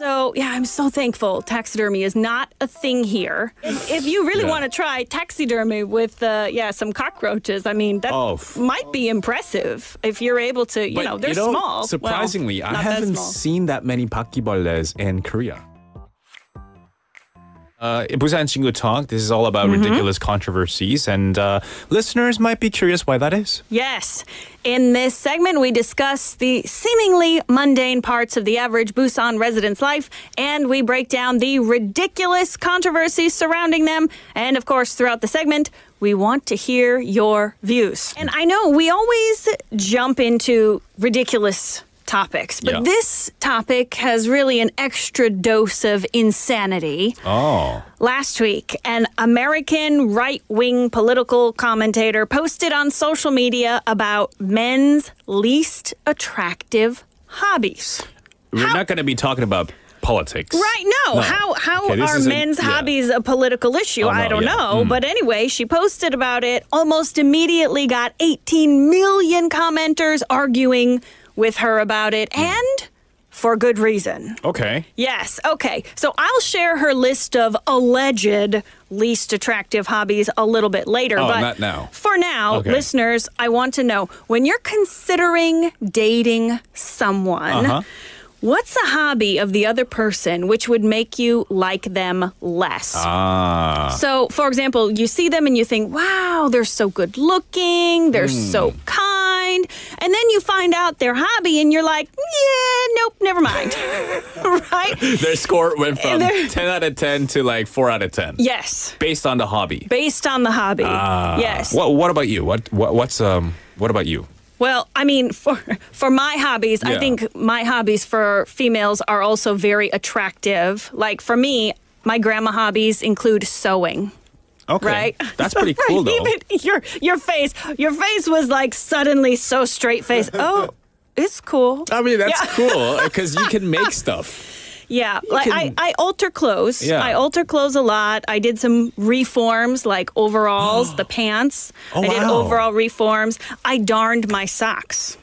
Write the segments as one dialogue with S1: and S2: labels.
S1: So, yeah, I'm so thankful taxidermy is not a thing here. If you really want to try taxidermy with, some cockroaches, I mean, that might be impressive if you're able to, they're small.
S2: Surprisingly, I haven't seen that many 바퀴벌레s in Korea. Busan Chingu Talk, this is all about ridiculous controversies, and listeners might be curious why that is.
S1: Yes. In this segment, we discuss the seemingly mundane parts of the average Busan resident's life, and we break down the ridiculous controversies surrounding them. And, of course, throughout the segment, we want to hear your views. And I know we always jump into ridiculous topics, but this topic has really an extra dose of insanity. Last week, an American right-wing political commentator posted on social media about men's least attractive hobbies.
S2: We're not going to be talking about politics.
S1: Right, no. How are men's hobbies a political issue? I don't know. But anyway, she posted about it, almost immediately got 18 million commenters arguing with her about it, and for good reason.
S2: Okay.
S1: Yes, okay. So I'll share her list of alleged least attractive hobbies a little bit later.
S2: Oh,
S1: but
S2: not now.
S1: For now, listeners, I want to know, when you're considering dating someone, what's a hobby of the other person which would make you like them less? So, for example, you see them and you think, wow, they're so good looking, they're so kind, and then you find out their hobby and you're like, yeah, nope, never mind. Right?
S2: Their score went from 10 out of 10 to like 4 out of 10.
S1: Yes.
S2: Based on the hobby.
S1: Based on the hobby. Yes.
S2: What about you? What about you?
S1: Well, I mean, for my hobbies, I think my hobbies for females are also very attractive. Like, for me, my grandma hobbies include sewing.
S2: Okay.
S1: Right?
S2: That's pretty cool, though.
S1: Even your face was like suddenly so straight-faced. Oh, it's cool.
S2: I mean, that's cool because you can make stuff.
S1: Yeah, I alter clothes. Yeah. I alter clothes a lot. I did some reforms, like overalls, the pants. I did overall reforms. I darned my socks.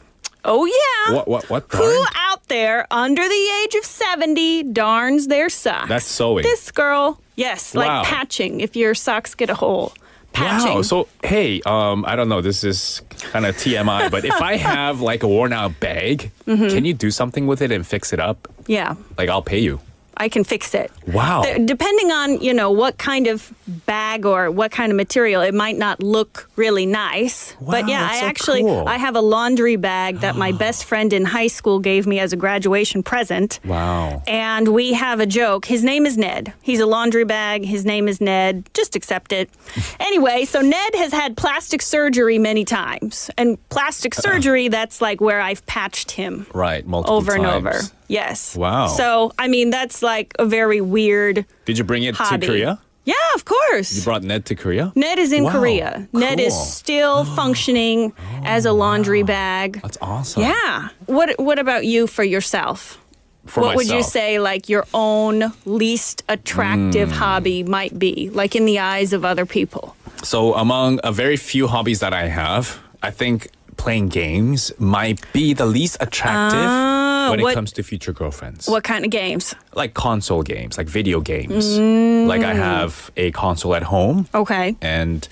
S1: Oh, yeah.
S2: What darn?
S1: Who out there under the age of 70 darns their socks?
S2: That's sewing.
S1: This girl, yes, like patching if your socks get a hole. Patching.
S2: Wow. So, hey, I don't know, this is kind of TMI, but if I have like a worn out bag, can you do something with it and fix it up?
S1: Yeah.
S2: Like, I'll pay you.
S1: I can fix it.
S2: Wow.
S1: Depending on, what kind of bag or what kind of material, it might not look really nice.
S2: Wow,
S1: but yeah,
S2: cool.
S1: I have a laundry bag that my best friend in high school gave me as a graduation present.
S2: Wow.
S1: And we have a joke. His name is Ned. He's a laundry bag. His name is Ned. Just accept it. Anyway, so Ned has had plastic surgery many times. And plastic surgery, that's like where I've patched him.
S2: Right, multiple
S1: over
S2: times.
S1: and over. Yes.
S2: Wow.
S1: So, I mean, that's like a very weird
S2: Did you bring it
S1: hobby.
S2: to Korea?
S1: Yeah, of course.
S2: You brought Ned to Korea?
S1: Ned is in Korea.
S2: Cool.
S1: Ned is still functioning as a laundry bag.
S2: That's awesome.
S1: Yeah. What about you for yourself? What would you say like your own least attractive hobby might be, like in the eyes of other people?
S2: So among a very few hobbies that I have, I think playing games might be the least attractive when it comes to future girlfriends.
S1: What kind of games?
S2: Like console games, like video games. Like I have a console at home.
S1: Okay.
S2: And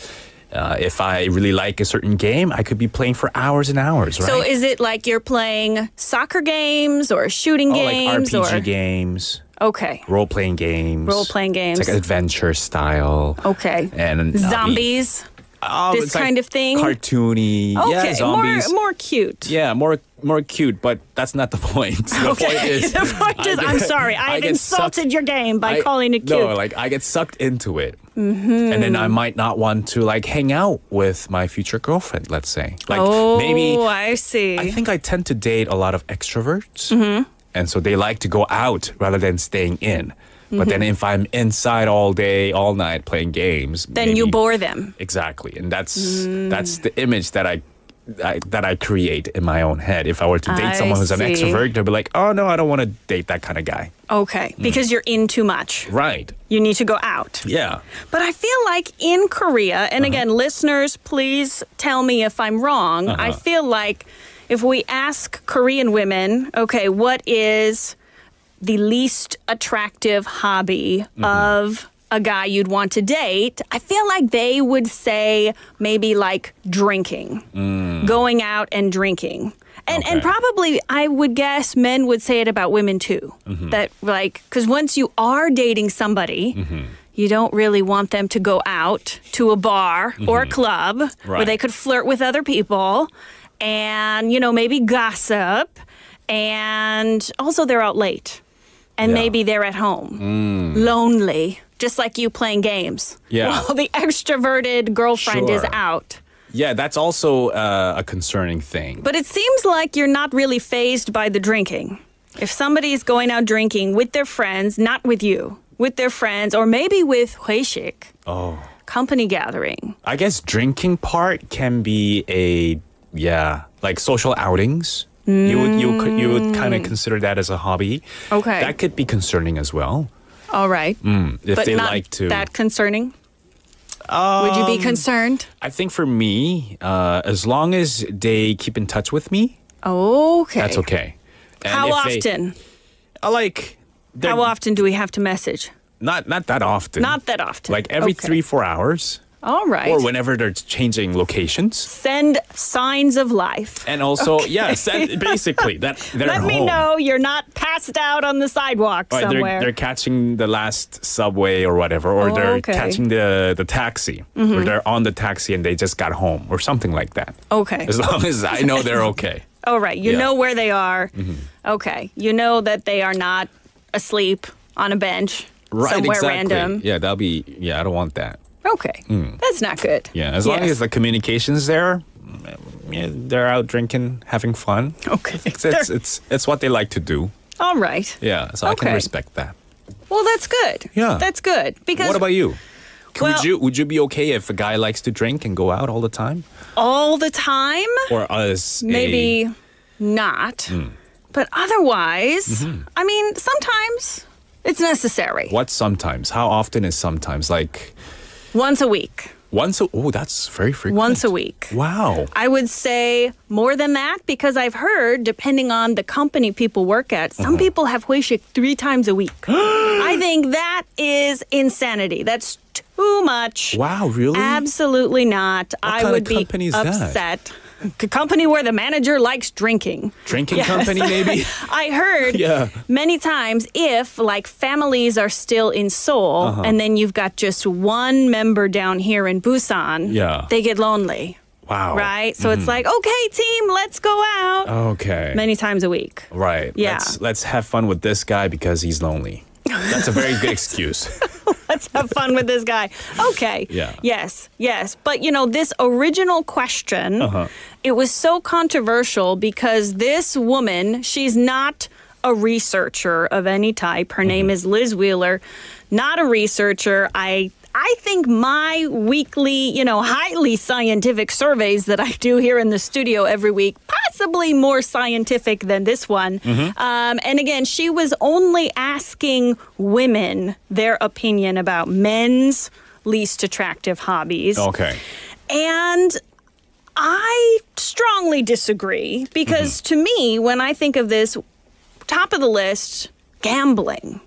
S2: if I really like a certain game, I could be playing for hours and hours, right?
S1: So is it like you're playing soccer games or shooting games?
S2: Like RPG games.
S1: Okay.
S2: Role-playing games.
S1: Role-playing games.
S2: It's like adventure style.
S1: Okay.
S2: And
S1: zombies? This kind of thing?
S2: Cartoony.
S1: Okay,
S2: yeah, zombies.
S1: More cute.
S2: Yeah, more cute, but that's not the point. The point is...
S1: The point is, I'm sorry, I've insulted your game by calling it cute.
S2: No, like I get sucked into it. And then I might not want to like hang out with my future girlfriend, let's say. Like maybe...
S1: Oh, I see.
S2: I think I tend to date a lot of extroverts. And so they like to go out rather than staying in. But then if I'm inside all day, all night playing games,
S1: then you bore them.
S2: Exactly, and that's the image that I create in my own head. If I were to date someone who's an extrovert, they'll be like, "Oh no, I don't want to date that kind of guy."
S1: Okay, because you're in too much.
S2: Right.
S1: You need to go out.
S2: Yeah.
S1: But I feel like in Korea, and again, listeners, please tell me if I'm wrong. I feel like if we ask Korean women, okay, what is the least attractive hobby of a guy you'd want to date, I feel like they would say maybe like drinking, going out and drinking. And probably I would guess men would say it about women too. That like, because once you are dating somebody, you don't really want them to go out to a bar or a club where they could flirt with other people and, you know, maybe gossip. And also they're out late. And maybe they're at home, lonely, just like you playing games. While the extroverted girlfriend is out.
S2: Yeah, that's also a concerning thing.
S1: But it seems like you're not really fazed by the drinking. If somebody's going out drinking with their friends, not with you, with their friends, or maybe with 회식, company gathering.
S2: I guess drinking part can be like social outings. You would kind of consider that as a hobby.
S1: Okay.
S2: That could be concerning as well.
S1: All right.
S2: If
S1: but
S2: they
S1: not
S2: like to.
S1: that concerning? Would you be concerned?
S2: I think for me, as long as they keep in touch with me, that's okay. And
S1: How often? How often do we have to message?
S2: Not that often.
S1: Not that often.
S2: Like every 3-4 hours.
S1: All right.
S2: Or whenever they're changing locations.
S1: Send signs of life.
S2: And also, basically, that they're
S1: Let
S2: home.
S1: me know you're not passed out on the sidewalk somewhere.
S2: They're catching the last subway or whatever, or they're catching the taxi, or they're on the taxi and they just got home, or something like that.
S1: Okay.
S2: As long as I know they're okay.
S1: All right. You know where they are. Okay. You know that they are not asleep on a bench somewhere random.
S2: Yeah, that'll be, I don't want that.
S1: Okay. That's not good.
S2: Yeah, as long as the communication's there, they're out drinking, having fun.
S1: Okay.
S2: It's what they like to do.
S1: All right.
S2: Yeah, so I can respect that.
S1: Well, that's good.
S2: Yeah.
S1: That's good. Because
S2: what about you?
S1: Well,
S2: would you be okay if a guy likes to drink and go out all the time?
S1: All the time?
S2: Or as
S1: maybe not. But otherwise, I mean, sometimes it's necessary.
S2: What sometimes? How often is sometimes? Like
S1: once a week.
S2: That's very frequent.
S1: Once a week.
S2: Wow.
S1: I would say more than that because I've heard, depending on the company people work at, some people have 회식 3 times a week. I think that is insanity. That's too much.
S2: Wow, really?
S1: Absolutely not.
S2: What
S1: I would be
S2: company is
S1: upset. That? A company where the manager likes drinking.
S2: Drinking company, maybe?
S1: I heard many times if like families are still in Seoul and then you've got just one member down here in Busan, they get lonely.
S2: Wow.
S1: Right? So it's like, okay, team, let's go out.
S2: Okay.
S1: Many times a week.
S2: Right.
S1: Yeah.
S2: Let's have fun with this guy because he's lonely. That's a very good excuse.
S1: Let's have fun with this guy. Okay.
S2: Yeah.
S1: Yes. But, you know, this original question, it was so controversial because this woman, she's not a researcher of any type. Her name is Liz Wheeler. Not a researcher. I think my weekly, highly scientific surveys that I do here in the studio every week, possibly more scientific than this one. And again, she was only asking women their opinion about men's least attractive hobbies.
S2: Okay.
S1: And I strongly disagree because to me, when I think of this, top of the list, gambling.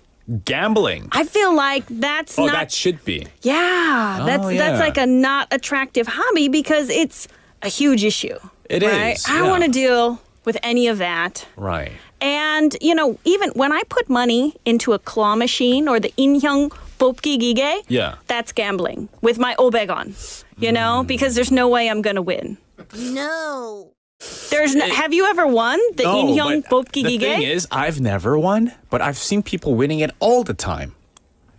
S2: Gambling.
S1: I feel like that's not...
S2: that should be.
S1: Yeah. That's like a not attractive hobby because it's a huge issue.
S2: It
S1: right?
S2: is.
S1: I don't want to deal with any of that.
S2: Right.
S1: And, even when I put money into a claw machine or the 인형 뽑기 기계, that's gambling with my 500원, because there's no way I'm going to win.
S3: No.
S1: Have you ever won the 인형 뽑기 기계?
S2: The thing is, I've never won, but I've seen people winning it all the time.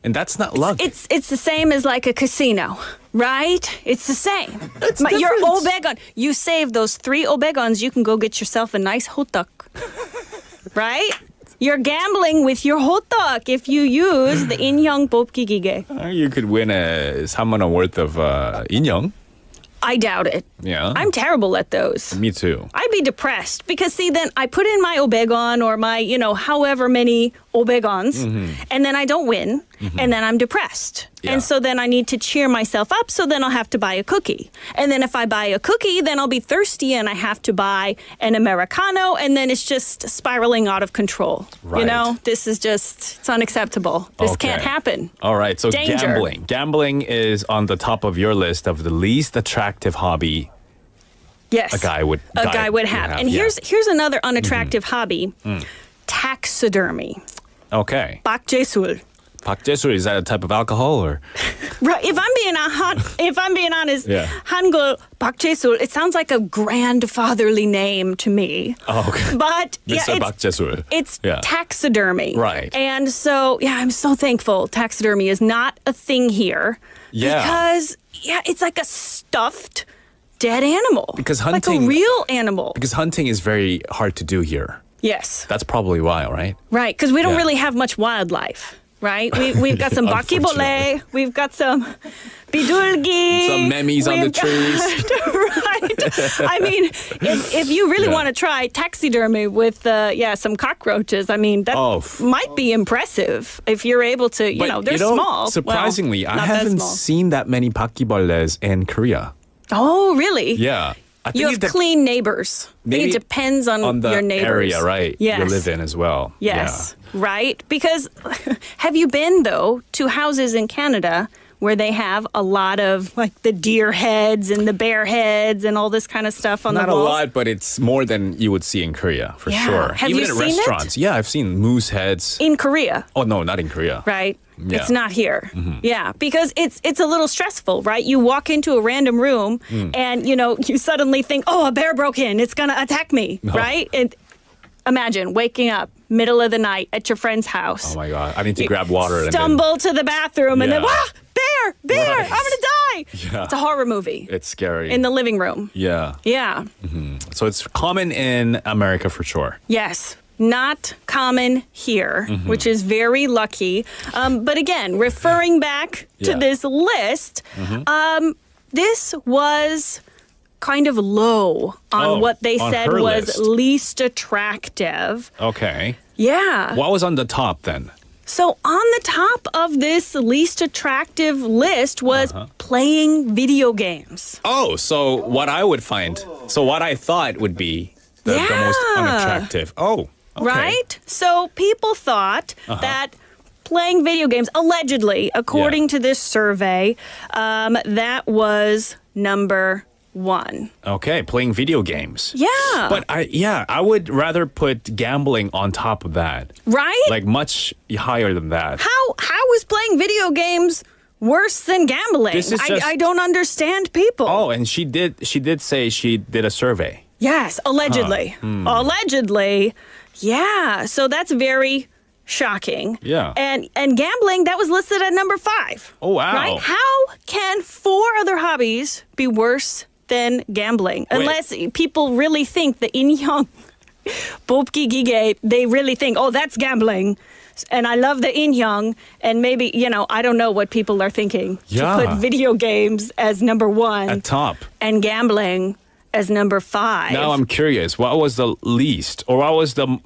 S2: And that's not luck.
S1: It's the same as like a casino, right? It's the same. Your 500원, you save those 3 500원s, you can go get yourself a nice hotdog. Right? You're gambling with your hotdog if you use the 인형 뽑기 기계.
S2: You could win 3,000원 worth of 인형.
S1: I doubt it.
S2: Yeah.
S1: I'm terrible at those.
S2: Me too.
S1: I'd be depressed because, see, then I put in my 500원 or my, however many 500원s, and then I don't win, and then I'm depressed.
S2: Yeah.
S1: And so then I need to cheer myself up. So then I'll have to buy a cookie. And then if I buy a cookie, then I'll be thirsty and I have to buy an Americano. And then it's just spiraling out of control.
S2: Right.
S1: You know, this is just, it's unacceptable. This can't happen.
S2: All right. So
S1: Danger.
S2: gambling. Gambling is on the top of your list of the least attractive hobby
S1: Yes.
S2: a guy would
S1: have. And here's another unattractive hobby. Taxidermy.
S2: Okay.
S1: 박제술.
S2: 박제술, is that a type of alcohol or?
S1: Right. If I'm being honest,
S2: Yeah.
S1: 한글 박제술, it sounds like a grandfatherly name to me.
S2: Oh, okay.
S1: But
S2: Mr. 박제술.
S1: it's
S2: Yeah.
S1: taxidermy.
S2: Right.
S1: And so, I'm so thankful taxidermy is not a thing here.
S2: Yeah.
S1: Because, it's like a stuffed dead animal.
S2: Because
S1: like a
S2: hunting-
S1: real animal.
S2: Because hunting is very hard to do here.
S1: Yes.
S2: That's probably why, right?
S1: Right, because we don't
S2: Yeah.
S1: really have much wildlife, right? We've got some bakibole, we've got some bidulgi.
S2: Some memes on the
S1: we've got-
S2: trees.
S1: Right. I mean, if you really want to try taxidermy with, some cockroaches, I mean, that might be impressive if you're able to, they're small.
S2: Surprisingly,
S1: Well,
S2: I
S1: not that
S2: haven't
S1: small.
S2: seen that many bakibolles in Korea.
S1: Oh, really?
S2: Yeah. I
S1: You have
S2: it dep-
S1: clean neighbors.
S2: maybe
S1: It depends on
S2: the
S1: your neighbors.
S2: area, right?
S1: Yes.
S2: You live in as well.
S1: Yes, right? Because have you been, though, to houses in Canada where they have a lot of, like, the deer heads and the bear heads and all this kind of stuff on
S2: Not
S1: the
S2: a
S1: walls?
S2: lot, but it's more than you would see in Korea, for
S1: Yeah.
S2: sure.
S1: Have
S2: Even
S1: you
S2: in
S1: seen it?
S2: restaurants. Yeah, I've seen moose heads.
S1: In Korea,
S2: Oh, no, not in Korea.
S1: right?
S2: Yeah. Mm-hmm.
S1: It's not here. Yeah, because it's a little stressful, right? You walk into a random room and, you suddenly think, oh, a bear broke in. It's going to attack me, right? And imagine waking up middle of the night at your friend's house.
S2: Oh, my God. I need to grab water. and then
S1: Stumble to the bathroom and then,
S2: Yeah.
S1: bear,
S2: Right.
S1: I'm going to die.
S2: Yeah.
S1: It's a horror movie
S2: It's scary.
S1: in the living room.
S2: yeah.
S1: Yeah.
S2: So it's common in America for sure.
S1: Yes. Not common here, which is very lucky. But again, referring back to
S2: Yeah.
S1: this list, this was kind of low on what they
S2: on
S1: said
S2: her
S1: was
S2: list.
S1: least attractive.
S2: Okay.
S1: Yeah.
S2: What was on the top then?
S1: So on the top of this least attractive list was
S2: Uh-huh.
S1: playing video games.
S2: Oh, so what I thought would be the most
S1: Yeah.
S2: unattractive. Oh, okay.
S1: Right? So people thought that playing video games, allegedly, according to this survey, that was number one.
S2: Okay, playing video games.
S1: Yeah.
S2: But I would rather put gambling on top of that.
S1: Right?
S2: Like much higher than that.
S1: How is playing video games worse than gambling?
S2: This is just-
S1: I don't understand people.
S2: Oh, and she did say she did a survey.
S1: Yes, allegedly. Allegedly. Yeah. So that's very shocking.
S2: Yeah.
S1: And gambling, that was listed at number 5.
S2: Oh, wow.
S1: Right? How can 4 other hobbies be worse than gambling? Unless people really think the inhyung 뽑기 기계, they really think, oh, that's gambling. And I love the inhyung. And maybe, I don't know what people are thinking.
S2: Yeah.
S1: To put video games as number 1
S2: At top.
S1: and gambling as number 5.
S2: Now I'm curious, what was the least? Or what was the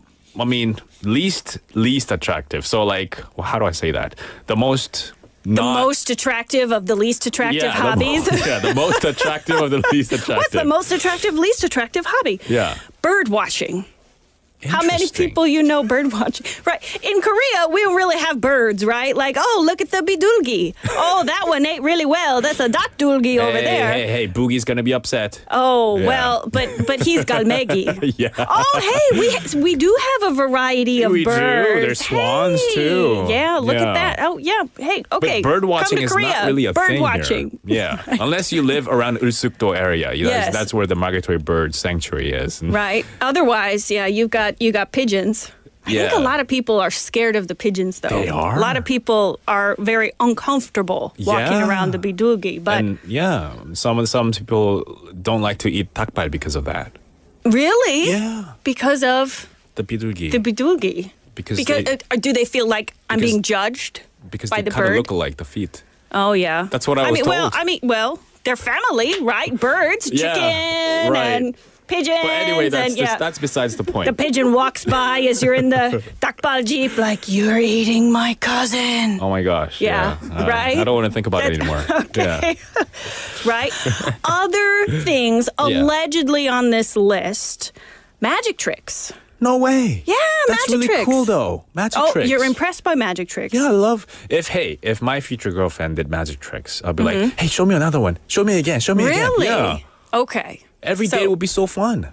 S2: least attractive? So like, how do I say that? The most
S1: most attractive of the least attractive hobbies.
S2: The most attractive of the least attractive.
S1: What's the most attractive, least attractive hobby?
S2: Yeah.
S1: Bird watching. How many
S2: Interesting.
S1: people bird watching? Right. In Korea, we don't really have birds, right? Like, oh, look at the bidulgi. Oh, that one ate really well. That's a dakdulgi over there.
S2: Hey, Boogie's gonna be upset.
S1: Oh,
S2: Yeah.
S1: well, but he's galmegi.
S2: Yeah.
S1: Oh, hey, we do have a variety of
S2: We do.
S1: birds.
S2: There's swans,
S1: Hey,
S2: too.
S1: Yeah, look
S2: Yeah.
S1: at that. Oh, yeah. Hey, okay.
S2: But bird watching
S1: Come to
S2: is
S1: Korea.
S2: not really a
S1: bird
S2: thing
S1: watching.
S2: here. Yeah, unless you live around Ulsukdo area.
S1: Yes.
S2: That's where the migratory bird sanctuary is. And
S1: Right. Otherwise, yeah, you got pigeons. I think
S2: Yeah.
S1: a lot of people are scared of the pigeons, though.
S2: They are?
S1: A lot of people are very uncomfortable walking
S2: Yeah.
S1: around the bidulgi. But
S2: And some people don't like to eat takbal because of that.
S1: really,
S2: Yeah.
S1: because of
S2: The bidulgi.
S1: the bidulgi.
S2: Because
S1: Do they feel like I'm
S2: because-
S1: being judged
S2: because
S1: by
S2: they
S1: the
S2: kind of
S1: bird?
S2: look alike, the feet.
S1: Oh yeah,
S2: That's what I was
S1: mean,
S2: told.
S1: Well, they're family, right? Birds,
S2: Yeah,
S1: chicken,
S2: right.
S1: and pigeons.
S2: But anyway,
S1: and,
S2: that's besides the point.
S1: the pigeon walks by as you're in the dakbal jeep, like, you're eating my cousin.
S2: Oh my gosh.
S1: Yeah, right?
S2: I don't want to think about it anymore.
S1: Okay. Right? Other things allegedly on this list, magic tricks.
S2: No way.
S1: Yeah,
S2: That's
S1: magic
S2: really
S1: tricks.
S2: cool though. Magic tricks.
S1: You're impressed by magic tricks.
S2: Yeah, I love if my future girlfriend did magic tricks, I'll be like, hey, show me another one. Show me again. Show me again.
S1: Really?
S2: Yeah.
S1: Okay.
S2: Every day would be so fun.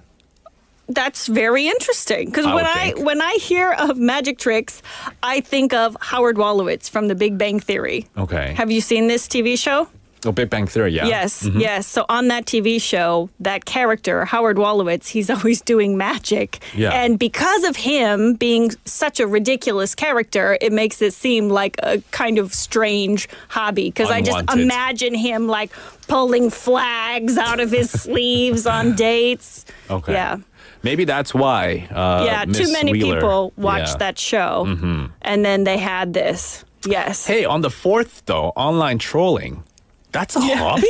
S1: That's very interesting because
S2: I would think.
S1: when I hear of magic tricks, I think of Howard Wolowitz from The Big Bang Theory.
S2: Okay.
S1: Have you seen this TV show?
S2: Oh, Big Bang Theory, yeah.
S1: Yes, yes. So on that TV show, that character, Howard Wolowitz, he's always doing magic.
S2: Yeah.
S1: And because of him being such a ridiculous character, it makes it seem like a kind of strange hobby. Because I just
S2: Unwanted.
S1: imagine him like pulling flags out of his sleeves on dates.
S2: Okay.
S1: Yeah.
S2: Maybe that's why.
S1: Too
S2: Miss
S1: many
S2: Wheeler,
S1: people watched that show. And then they had this. Yes.
S2: Hey, on the 4th though, online trolling. That's a hobby?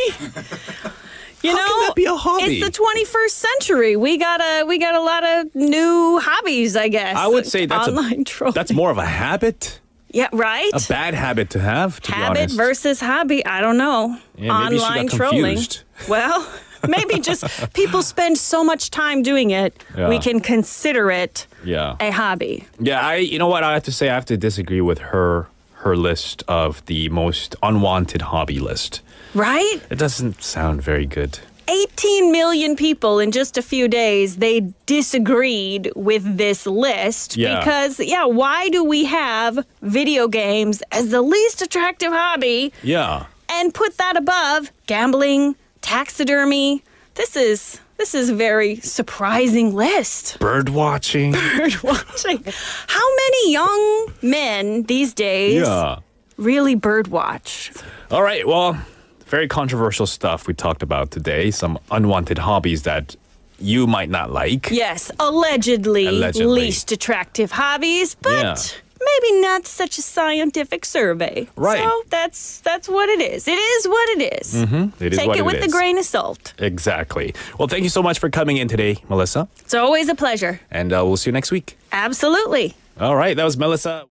S1: You
S2: How
S1: know,
S2: can that be a hobby?
S1: It's the 21st century. We got a lot of new hobbies, I guess.
S2: I would say that's
S1: online trolling.
S2: That's more of a habit.
S1: Yeah, right?
S2: A bad habit to have, to be
S1: Habit
S2: honest.
S1: versus hobby. I don't know.
S2: Yeah, maybe she got
S1: Online trolling.
S2: confused.
S1: Well, maybe just people spend so much time doing it,
S2: Yeah.
S1: we can consider it
S2: Yeah.
S1: a hobby.
S2: Yeah, you know what? I have to say, I have to disagree with her list of the most unwanted hobby list.
S1: Right?
S2: It doesn't sound very good.
S1: 18 million people in just a few days, they disagreed with this list
S2: Yeah.
S1: because, why do we have video games as the least attractive hobby
S2: Yeah.
S1: and put that above gambling, taxidermy? This is a very surprising list.
S2: Bird watching.
S1: Bird watching. How many young men these days
S2: Yeah.
S1: really bird watch?
S2: All right, well, very controversial stuff we talked about today. Some unwanted hobbies that you might not like.
S1: Yes, allegedly. Least attractive hobbies, but
S2: Yeah.
S1: maybe not such a scientific survey.
S2: Right.
S1: So that's what it is. It is what it is.
S2: It is
S1: Take
S2: what
S1: it with a
S2: is.
S1: grain of salt.
S2: Exactly. Well, thank you so much for coming in today, Melissa.
S1: It's always a pleasure.
S2: And we'll see you next week.
S1: Absolutely.
S2: All right, that was Melissa.